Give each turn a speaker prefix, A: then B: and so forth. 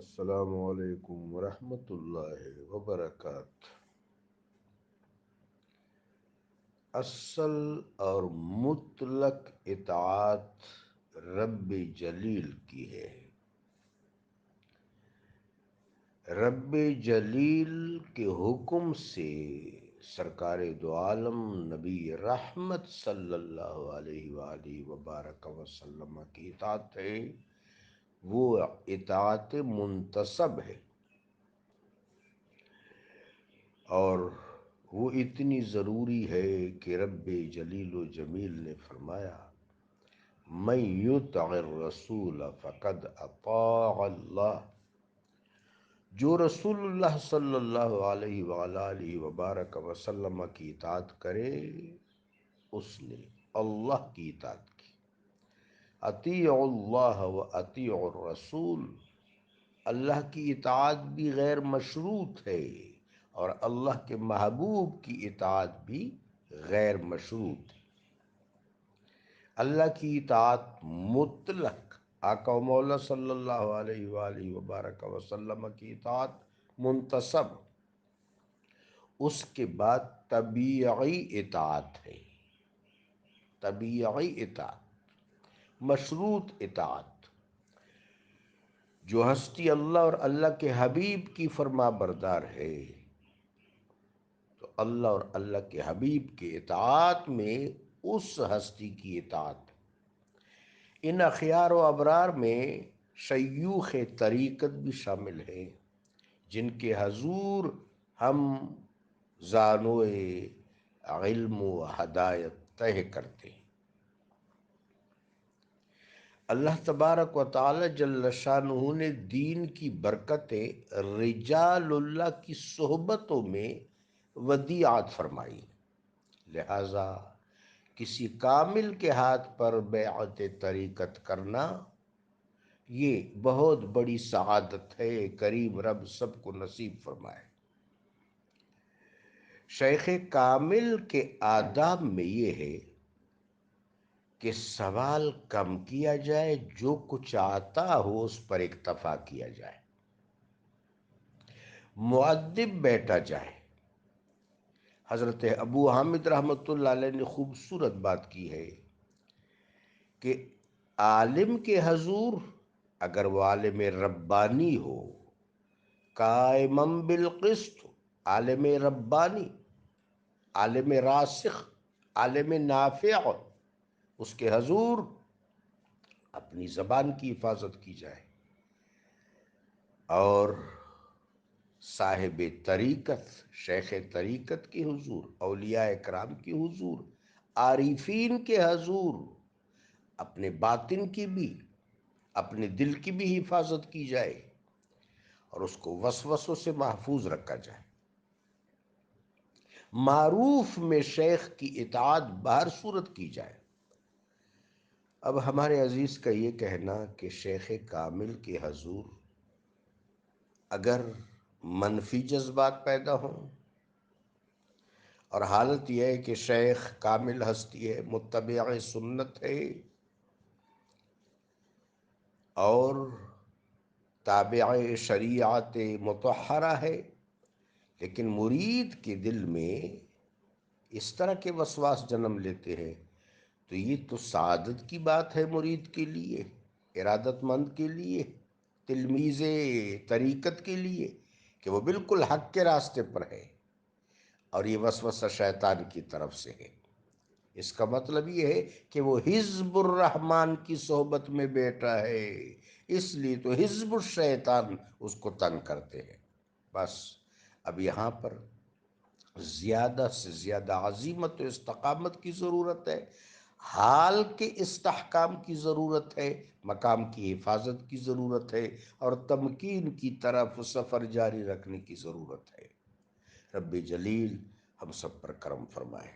A: السلام علیکم ورحمۃ اللہ وبرکاتہ۔ اصل اور مطلق اطاعت رب جلیل کی ہے۔ رب جلیل کے حکم سے سرکار دو عالم نبی رحمت صلی اللہ علیہ وآلہ وبارک وسلم کی اطاعت ہے، وہ اطاعت منتصب ہے، اور وہ اتنی ضروری ہے کہ رب جلیل و جمیل نے فرمایا من یطع الرسول فقد اطاع اللہ، جو رسول اللہ صلی اللہ علیہ وآلہ وبارک وسلم کی اطاعت کرے اس نے اللہ کی اطاعت کی۔ اطیعوا اللہ و اطیعوا الرسول، اللہ کی اطاعت بھی غیر مشروط ہے اور اللہ کے محبوب کی اطاعت بھی غیر مشروط ہے۔ اللہ کی اطاعت مطلق، آقا و مولا صلی اللہ علیہ وآلہ وبارک وسلم کی اطاعت منتصب، اس کے بعد طبیعی اطاعت ہے، طبیعی اطاعت، مشروط اطاعت، جو ہستی اللہ اور اللہ کے حبیب کی فرما بردار ہے تو اللہ اور اللہ کے حبیب کے اطاعت میں اس ہستی کی اطاعت۔ ان اخیار و ابرار میں شیوخ طریقت بھی شامل ہیں، جن کے حضور ہم زانوئے علم و ہدایت طے کرتے ہیں۔ اللہ تبارک و تعالی جل شانہ نے دین کی برکتیں رجال اللہ کی صحبتوں میں ودیعت فرمائی، لہذا کسی کامل کے ہاتھ پر بیعت طریقت کرنا یہ بہت بڑی سعادت ہے، کریم رب سب کو نصیب فرمائے۔ شیخ کامل کے آداب میں یہ ہے کہ سوال کم کیا جائے، جو کچھ آتا ہو اس پر اکتفا کیا جائے، مؤدب بیٹھا جائے۔ حضرت ابو حامد رحمۃ اللہ علیہ نے خوبصورت بات کی ہے کہ عالم کے حضور اگر وہ عالم ربانی ہو، قائمم بالقسط، عالم ربانی، عالم راسخ، عالم نافع، اس کے حضور اپنی زبان کی حفاظت کی جائے، اور صاحب طریقت، شیخ طریقت کے حضور، اولیاء اکرام کے حضور، عارفین کے حضور اپنے باطن کی بھی، اپنے دل کی بھی حفاظت کی جائے اور اس کو وسوسوں سے محفوظ رکھا جائے۔ معروف میں شیخ کی اطاعت بہر صورت کی جائے۔ اب ہمارے عزیز کا یہ کہنا کہ شیخ کامل کے حضور اگر منفی جذبات پیدا ہوں، اور حالت یہ ہے کہ شیخ کامل ہستی ہے، متبع سنت ہے اور تابع شریعت مطہرہ ہے، لیکن مرید کے دل میں اس طرح کے وسواس جنم لیتے ہیں، تو یہ تو سعادت کی بات ہے مرید کے لیے، ارادت مند کے لیے، تلمیذ طریقت کے لیے، کہ وہ بالکل حق کے راستے پر ہے، اور یہ وسوسہ شیطان کی طرف سے ہے۔ اس کا مطلب یہ ہے کہ وہ حزب الرحمن کی صحبت میں بیٹھا ہے، اس لیے تو حزب الشیطان اس کو تنگ کرتے ہیں۔ بس اب یہاں پر زیادہ سے زیادہ عزیمت و استقامت کی ضرورت ہے، حال کے استحکام کی ضرورت ہے، مقام کی حفاظت کی ضرورت ہے، اور تمکین کی طرف سفر جاری رکھنے کی ضرورت ہے۔ رب جلیل ہم سب پر کرم فرمائے۔